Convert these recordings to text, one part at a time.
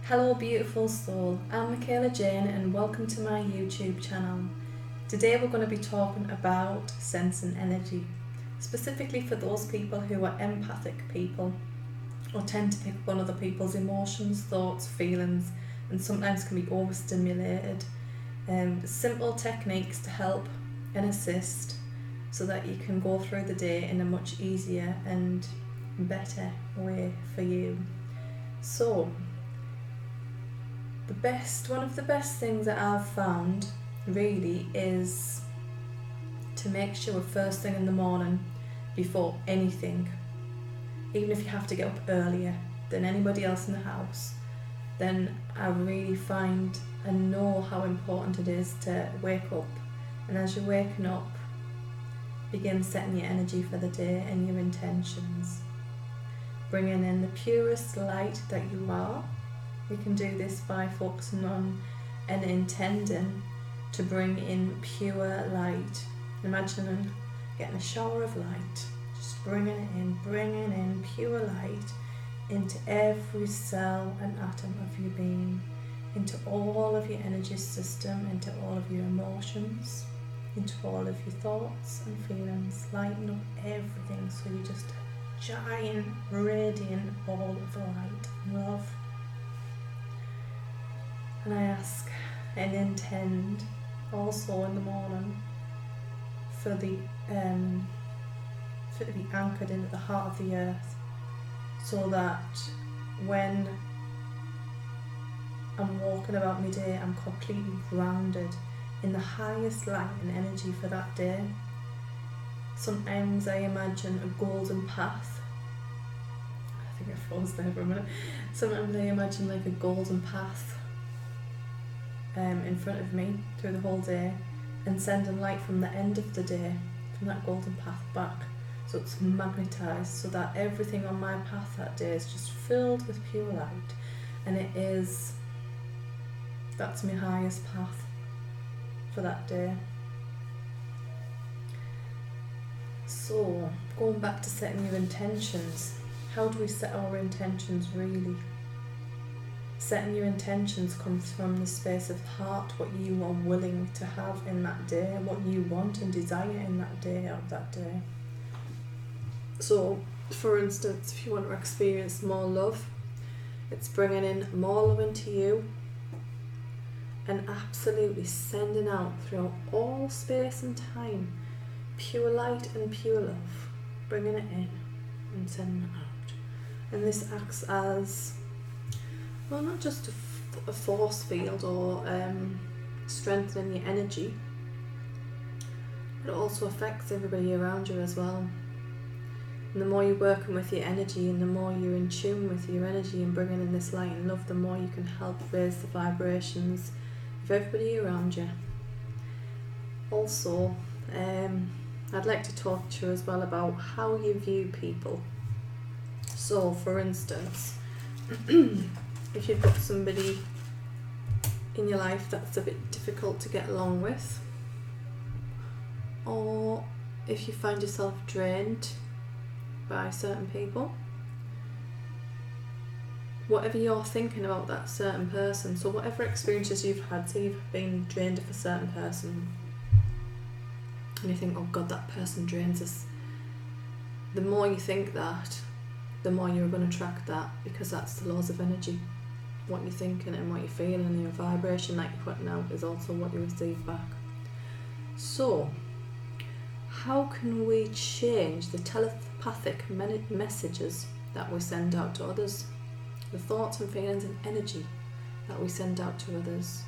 Hello beautiful soul, I'm Michaela Jane and welcome to my YouTube channel. Today we're going to be talking about sensing energy, specifically for those people who are empathic people or tend to pick up on other people's emotions, thoughts, feelings, and sometimes can be overstimulated. Simple techniques to help and assist so that you can go through the day in a much easier and better way for you. So, one of the best things that I've found really is to make sure first thing in the morning, before anything, even if you have to get up earlier than anybody else in the house, then I really find and know how important it is to wake up, and as you're waking up, begin setting your energy for the day and your intentions, bringing in the purest light that you are. We can do this by focusing on and intending to bring in pure light. Imagining getting a shower of light, just bringing in pure light into every cell and atom of your being, into all of your energy system, into all of your emotions, into all of your thoughts and feelings, lighting up everything so you're just a giant, radiant ball of light and love. And I ask and intend also in the morning for to be anchored into the heart of the earth, so that when I'm walking about my day, I'm completely grounded in the highest light and energy for that day. Sometimes I imagine a golden path. I think I froze there for a minute. Sometimes I imagine like a golden path in front of me through the whole day, and sending light from the end of the day, from that golden path back, so it's magnetized, so that everything on my path that day is just filled with pure light, and that's my highest path for that day. So, going back to setting your intentions, how do we set our intentions really? Setting your intentions comes from the space of heart, what you are willing to have in that day, what you want and desire in that day, out of that day. So, for instance, if you want to experience more love, it's bringing in more love into you and absolutely sending out throughout all space and time pure light and pure love, bringing it in and sending it out. And this acts as, well, not just a force field or strengthening your energy, but it also affects everybody around you as well. And the more you're working with your energy and the more you're in tune with your energy and bringing in this light and love, the more you can help raise the vibrations of everybody around you. Also, I'd like to talk to you as well about how you view people. So, for instance, if you've got somebody in your life that's a bit difficult to get along with, or if you find yourself drained by certain people, whatever you're thinking about that certain person, so whatever experiences you've had, say you've been drained of a certain person and you think, oh God, that person drains us, the more you think that, the more you're going to attract that, because that's the laws of energy. What you're thinking and what you're feeling and your vibration that you're putting out is also what you receive back. So, how can we change the telepathic messages that we send out to others? The thoughts and feelings and energy that we send out to others.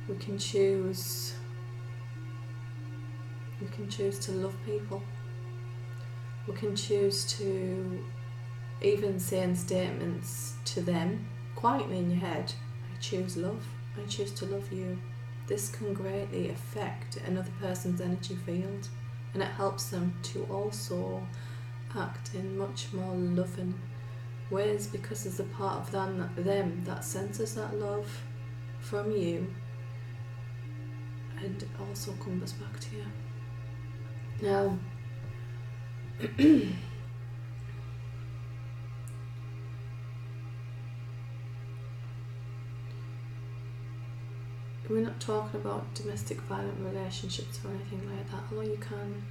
We can choose to love people. We can choose to even saying statements to them quietly in your head. I choose love. I choose to love you. This can greatly affect another person's energy field, and it helps them to also act in much more loving ways, because there's a part of them that senses that love from you, and it also comes back to you. Now, we're not talking about domestic violent relationships or anything like that, although you can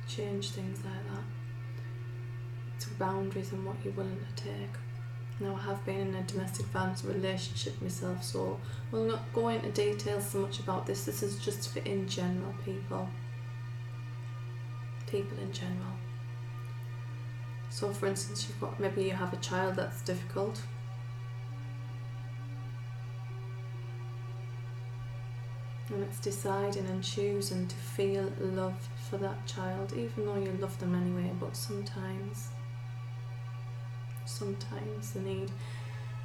change things like that. It's boundaries and what you're willing to take. Now, I have been in a domestic violence relationship myself, so we'll not go into details so much about this. This is just for in general people in general. So for instance, maybe you have a child that's difficult, and it's deciding and choosing to feel love for that child, even though you love them anyway. But sometimes they need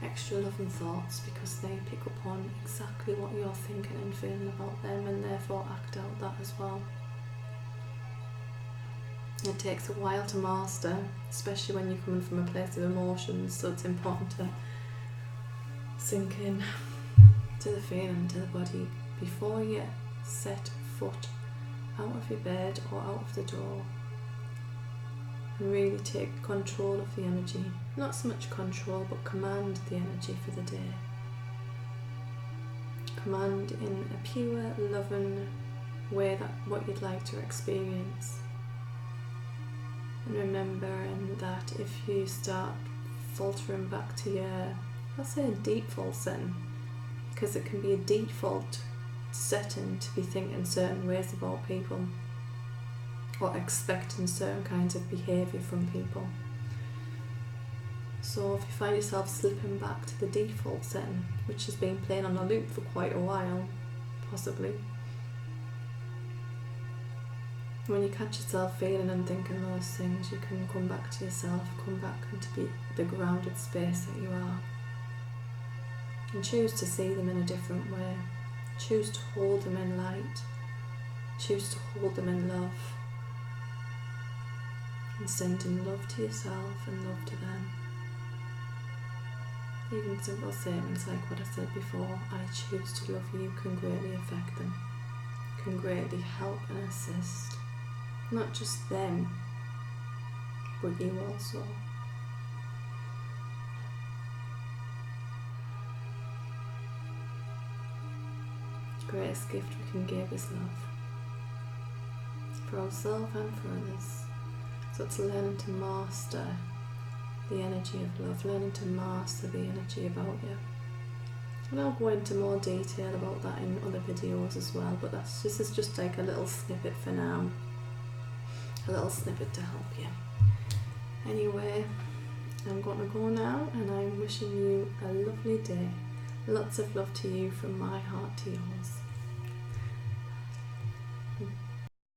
extra love and thoughts because they pick up on exactly what you're thinking and feeling about them, and therefore act out that as well. It takes a while to master, especially when you're coming from a place of emotions, so it's important to sink in to the feeling, to the body, before you set foot out of your bed or out of the door, and really take control of the energy. Not so much control, but command the energy for the day. Command in a pure, loving way that what you'd like to experience. And remembering that if you start faltering back to your, I'll say a default setting, because it can be a default setting to be thinking certain ways about people or expecting certain kinds of behaviour from people. So if you find yourself slipping back to the default setting, which has been playing on a loop for quite a while, possibly, when you catch yourself feeling and thinking those things, you can come back to yourself, come back into the grounded space that you are, and choose to see them in a different way. Choose to hold them in light. Choose to hold them in love. And sending love to yourself and love to them. Even simple statements like what I said before, I choose to love you, can greatly affect them, can greatly help and assist. Not just them, but you also. The greatest gift we can give is love, for ourselves and for others. So it's learning to master the energy of love, learning to master the energy about you. And I'll go into more detail about that in other videos as well, but this is just like a little snippet for now. A little snippet to help you. Anyway, I'm going to go now, and I'm wishing you a lovely day. Lots of love to you from my heart to yours.